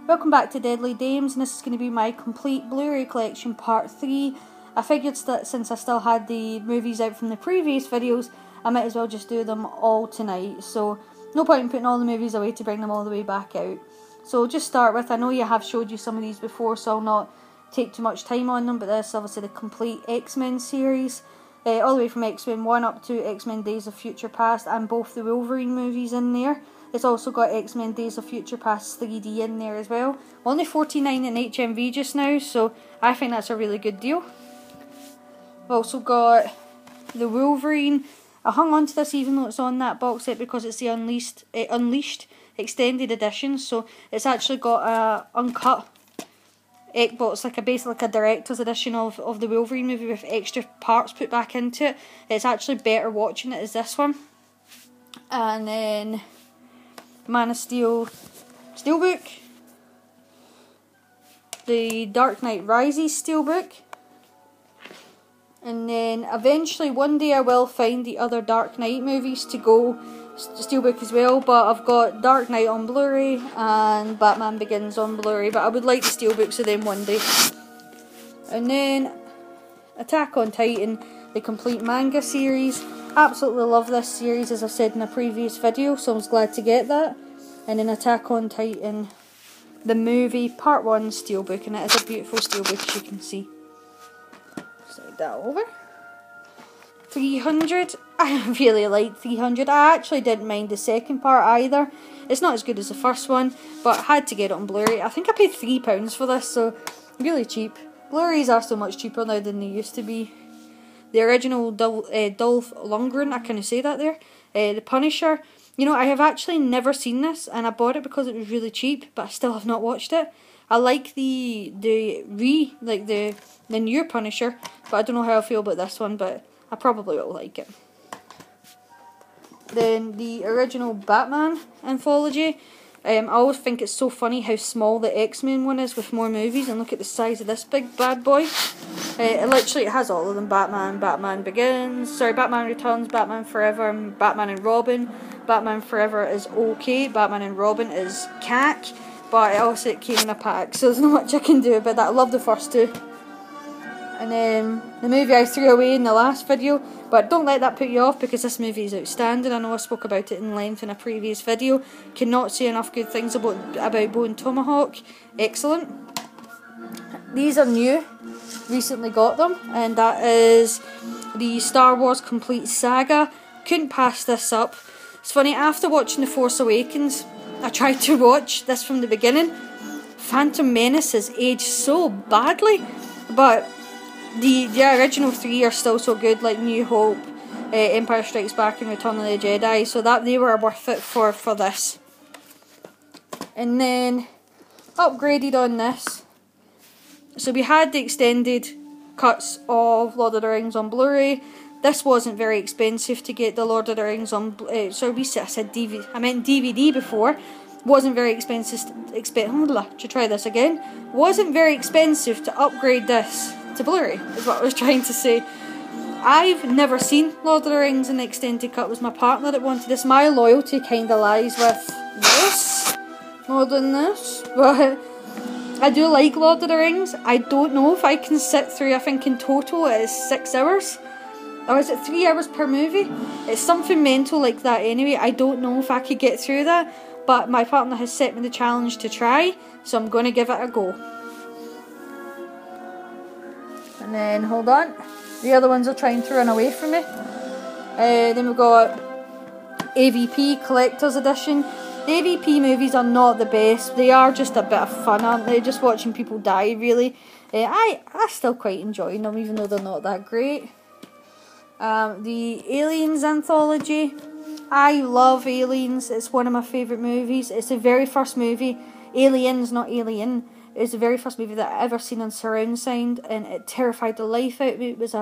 Welcome back to Deadly Dames, and this is going to be my complete Blu Ray collection part 3. I figured that since I still had the movies out from the previous videos, I might as well just do them all tonight. So no point in putting all the movies away to bring them all the way back out. So just start with, I know I have showed you some of these before, so I'll not take too much time on them, but this is obviously the complete X-Men series. All the way from X-Men 1 up to X-Men Days of Future Past, and both the Wolverine movies in there. It's also got X-Men Days of Future Past 3D in there as well. Only $49 in HMV just now, so I think that's a really good deal. We've also got the Wolverine. I hung on to this even though it's on that box set because it's the Unleashed extended edition. So it's actually got a uncut, but it's like basically like a director's edition of the Wolverine movie with extra parts put back into it. It's actually better watching it as this one. And then Man of Steel Steelbook, the Dark Knight Rises Steelbook, and then eventually one day I will find the other Dark Knight movies to go Steelbook as well, but I've got Dark Knight on Blu Ray and Batman Begins on Blu Ray, but I would like the Steelbooks of them one day. And then Attack on Titan, the complete manga series. Absolutely love this series, as I've said in a previous video, so I was glad to get that. And then Attack on Titan, the movie, part 1 steelbook, and it is a beautiful steelbook, as you can see. Slide that over. 300, I really like 300. I actually didn't mind the second part either. It's not as good as the first one, but I had to get it on Blu-ray. I think I paid £3 for this, so really cheap. Blu-rays are so much cheaper now than they used to be. The original Dolph Lundgren, I can't say that there. The Punisher. You know, I have actually never seen this, and I bought it because it was really cheap, but I still have not watched it. I like the newer Punisher, but I don't know how I feel about this one, but I probably will like it. Then the original Batman anthology. I always think it's so funny how small the X-Men one is with more movies, and look at the size of this big bad boy. It literally has all of them: Batman, Batman Begins, Batman Returns, Batman Forever, and Batman and Robin. Batman Forever is okay, Batman and Robin is cack, but also it came in a pack, so there's not much I can do about that. I love the first two. And then the movie I threw away in the last video, but don't let that put you off because this movie is outstanding. I know I spoke about it in length in a previous video. Cannot say enough good things about Bone Tomahawk. Excellent. These are new. Recently got them, and that is the Star Wars Complete Saga. Couldn't pass this up. It's funny, after watching The Force Awakens, I tried to watch this from the beginning. Phantom Menace has aged so badly, but the original three are still so good, like New Hope, Empire Strikes Back, and Return of the Jedi. So that they were worth it for this. And then upgraded on this. So we had the extended cuts of Lord of the Rings on Blu Ray. This wasn't very expensive to get the Lord of the Rings on. I said DVD. I meant DVD before. Wasn't very expensive. To try this again. Wasn't very expensive to upgrade this to Blu-ray, is what I was trying to say. I've never seen Lord of the Rings in the extended cut. It was my partner that wanted this. My loyalty kind of lies with this more than this, but I do like Lord of the Rings. I don't know if I can sit through, I think in total it is 6 hours. Or is it 3 hours per movie? It's something mental like that anyway. I don't know if I could get through that, but my partner has set me the challenge to try, so I'm going to give it a go. And then, hold on, the other ones are trying to run away from me. Then we've got AVP Collector's Edition. The AVP movies are not the best. They are just a bit of fun, aren't they? Just watching people die, really. I still quite enjoy them, even though they're not that great. The Aliens anthology. I love Aliens. It's one of my favourite movies. It's the very first movie. Aliens, not Alien. It's the very first movie that I ever seen on surround sound, and it terrified the life out of me. It was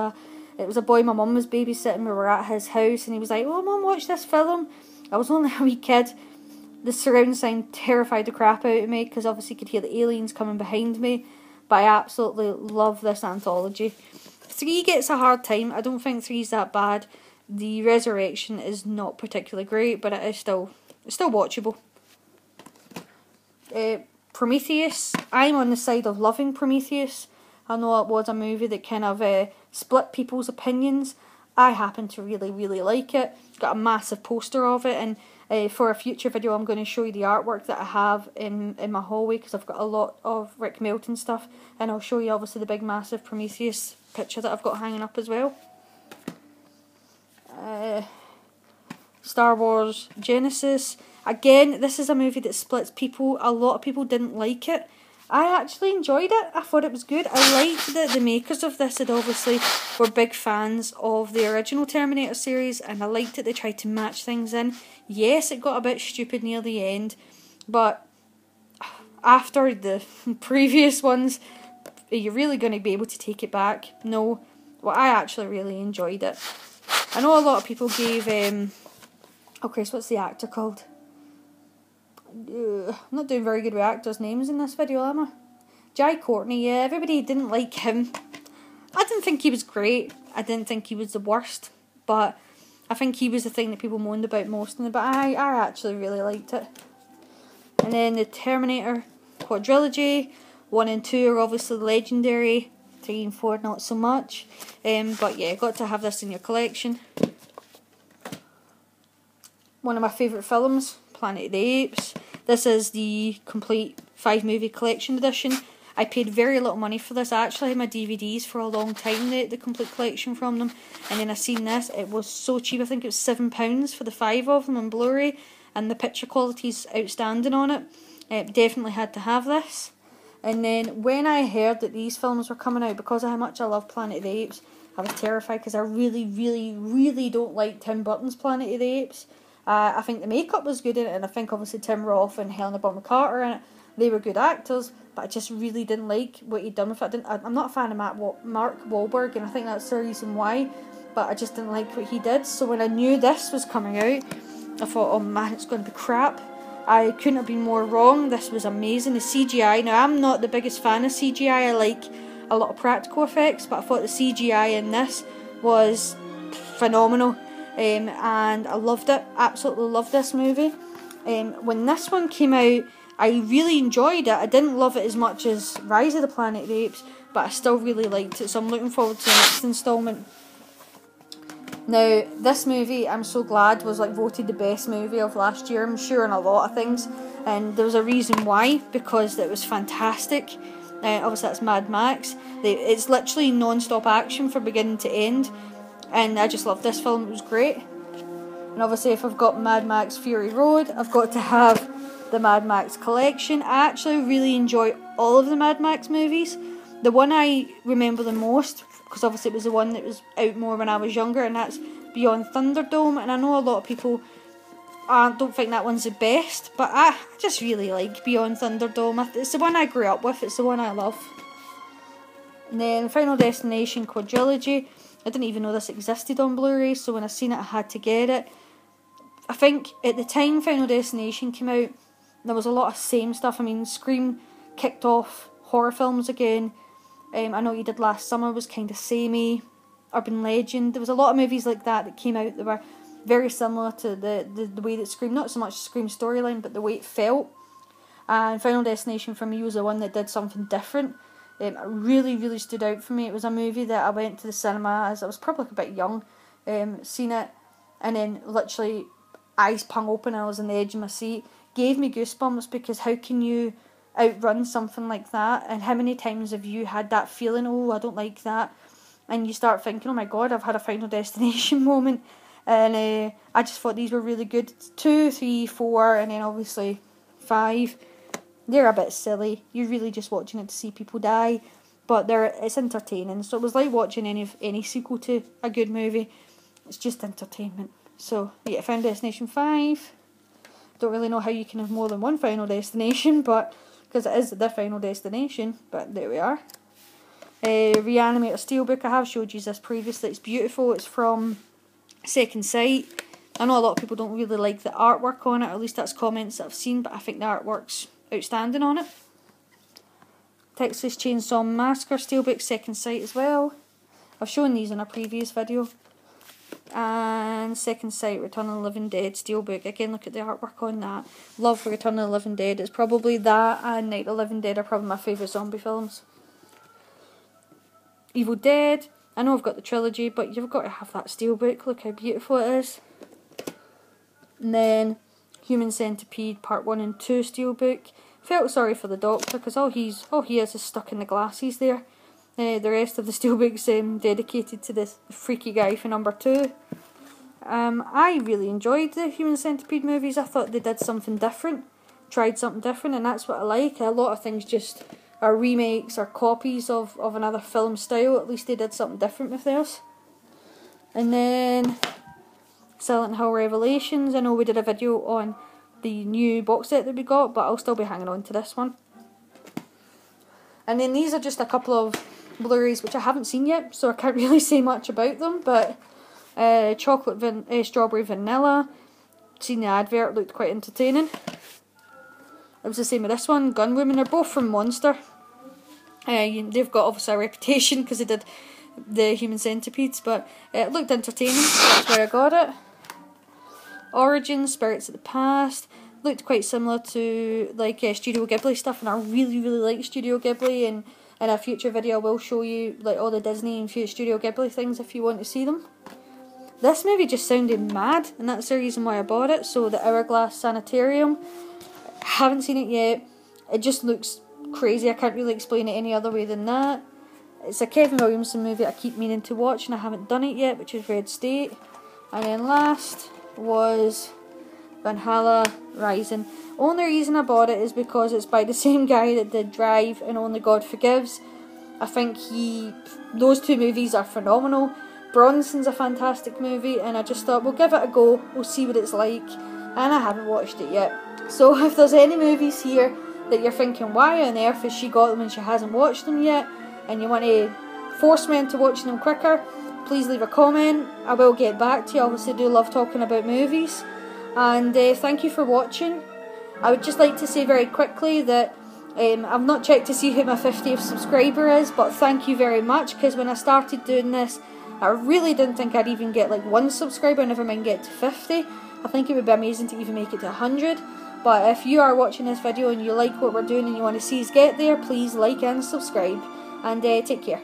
a boy my mum was babysitting. We were at his house, and he was like, "Oh, Mum, watch this film." I was only a wee kid. The surround sound terrified the crap out of me because obviously you could hear the aliens coming behind me. But I absolutely love this anthology. 3 gets a hard time. I don't think 3's that bad. The Resurrection is not particularly great, but it is still watchable. Prometheus. I'm on the side of loving Prometheus. I know it was a movie that kind of split people's opinions. I happen to really, really like it. Got a massive poster of it, and for a future video I'm going to show you the artwork that I have in my hallway, because I've got a lot of Rick Melton stuff, and I'll show you obviously the big massive Prometheus picture that I've got hanging up as well. Star Wars Genesis. Again, this is a movie that splits people. A lot of people didn't like it. I actually enjoyed it. I thought it was good. I liked that the makers of this had obviously were big fans of the original Terminator series, and I liked that they tried to match things in. Yes, it got a bit stupid near the end, but after the previous ones, are you really going to be able to take it back? No. Well, I actually really enjoyed it. I know a lot of people gave, oh Chris, what's the actor called? I'm not doing very good with actors' names in this video, am I? Jai Courtney, yeah, everybody didn't like him. I didn't think he was great. I didn't think he was the worst, but I think he was the thing that people moaned about most in it, but I actually really liked it. And then the Terminator quadrilogy, 1 and 2 are obviously legendary, 3 and 4 not so much. But yeah, got to have this in your collection. One of my favourite films, Planet of the Apes. This is the complete 5-movie collection edition. I paid very little money for this. I actually had my DVDs for a long time, the complete collection from them. And then I seen this. It was so cheap. I think it was £7 for the 5 of them on Blu Ray. And the picture quality's outstanding on it. Definitely had to have this. And then when I heard that these films were coming out, because of how much I love Planet of the Apes, I was terrified because I really, really, really don't like Tim Burton's Planet of the Apes. I think the makeup was good in it, and I think obviously Tim Roth and Helena Bonham Carter in it, they were good actors, but I just really didn't like what he'd done with it. I'm not a fan of Mark Wahlberg, and I think that's the reason why, but I just didn't like what he did. So when I knew this was coming out, I thought, oh man, it's going to be crap. I couldn't have been more wrong. This was amazing. The CGI, now I'm not the biggest fan of CGI, I like a lot of practical effects, but I thought the CGI in this was phenomenal. And I loved it, absolutely loved this movie. When this one came out, I really enjoyed it. I didn't love it as much as Rise of the Planet of the Apes, but I still really liked it, so I'm looking forward to the next instalment. Now, this movie, I'm so glad, was voted the best movie of last year, I'm sure, in a lot of things, and there was a reason why, because it was fantastic. Obviously that's Mad Max. It's literally non-stop action from beginning to end. And I just loved this film, it was great. And obviously if I've got Mad Max Fury Road, I've got to have the Mad Max collection. I actually really enjoy all of the Mad Max movies. The one I remember the most, because obviously it was the one that was out more when I was younger, and that's Beyond Thunderdome. And I know a lot of people don't think that one's the best, but I just really like Beyond Thunderdome. It's the one I grew up with, it's the one I love. And then Final Destination quadrilogy. I didn't even know this existed on Blu Ray, so when I seen it I had to get it. I think at the time Final Destination came out, there was a lot of same stuff. I mean, Scream kicked off horror films again. I know you did last summer was kind of samey. Urban Legend. There was a lot of movies like that came out that were very similar to the way that Scream, not so much Scream storyline, but the way it felt. And Final Destination for me was the one that did something different. It really, really stood out for me. It was a movie that I went to the cinema as I was probably a bit young, seen it, and then literally eyes hung open, I was on the edge of my seat. Gave me goosebumps, because how can you outrun something like that? And how many times have you had that feeling, oh, I don't like that? And you start thinking, oh my god, I've had a Final Destination moment. And I just thought these were really good. 2, 3, 4, and then obviously 5. They're a bit silly. You're really just watching it to see people die, but it's entertaining. So it was like watching any sequel to a good movie. It's just entertainment. So yeah, Final Destination 5. Don't really know how you can have more than one Final Destination, but because it is the Final Destination. But there we are. Reanimator Steelbook. I have showed you this previously. It's beautiful. It's from Second Sight. I know a lot of people don't really like the artwork on it, or at least that's comments that I've seen, but I think the artwork's outstanding on it. Texas Chainsaw Massacre Steelbook, Second Sight as well. I've shown these in a previous video. And Second Sight, Return of the Living Dead Steelbook. Again, look at the artwork on that. Love Return of the Living Dead. It's probably that and Night of the Living Dead are probably my favourite zombie films. Evil Dead. I know I've got the trilogy, but you've got to have that steelbook. Look how beautiful it is. And then Human Centipede Part 1 and 2 steelbook. Felt sorry for the Doctor because all he is stuck in the glasses there. The rest of the steelbook's dedicated to this freaky guy for number 2. I really enjoyed the Human Centipede movies. I thought they did something different, tried something different, and that's what I like. A lot of things just are remakes or copies of another film style. At least they did something different with theirs. And then Silent Hill Revelations. I know we did a video on the new box set that we got, but I'll still be hanging on to this one. And then these are just a couple of Blu-rays which I haven't seen yet, so I can't really say much about them, but Strawberry Vanilla, seen the advert, looked quite entertaining. It was the same with this one, Gun Woman. They're both from Monster. They've got obviously a reputation because they did the Human Centipedes, but it looked entertaining, so that's why I got it. Origins, Spirits of the Past, looked quite similar to like Studio Ghibli stuff, and I really like Studio Ghibli, and in a future video I will show you like all the Disney and Studio Ghibli things if you want to see them. This movie just sounded mad, and that's the reason why I bought it. So the Hourglass Sanitarium, haven't seen it yet. It just looks crazy. I can't really explain it any other way than that. It's a Kevin Williamson movie I keep meaning to watch and I haven't done it yet, which is Red State. And then last was Valhalla Rising. Only reason I bought it is because it's by the same guy that did Drive and Only God Forgives. I think those two movies are phenomenal. Bronson's a fantastic movie, and I just thought we'll give it a go, we'll see what it's like, and I haven't watched it yet. So if there's any movies here that you're thinking, why on earth has she got them and she hasn't watched them yet, and you want to force me into watching them quicker, please leave a comment. I will get back to you. I obviously do love talking about movies, and thank you for watching. I would just like to say very quickly that I've not checked to see who my 50th subscriber is, but thank you very much, because when I started doing this I really didn't think I'd even get like 1 subscriber, never mind get to 50. I think it would be amazing to even make it to 100. But if you are watching this video and you like what we're doing and you want to see us get there, please like and subscribe. And take care.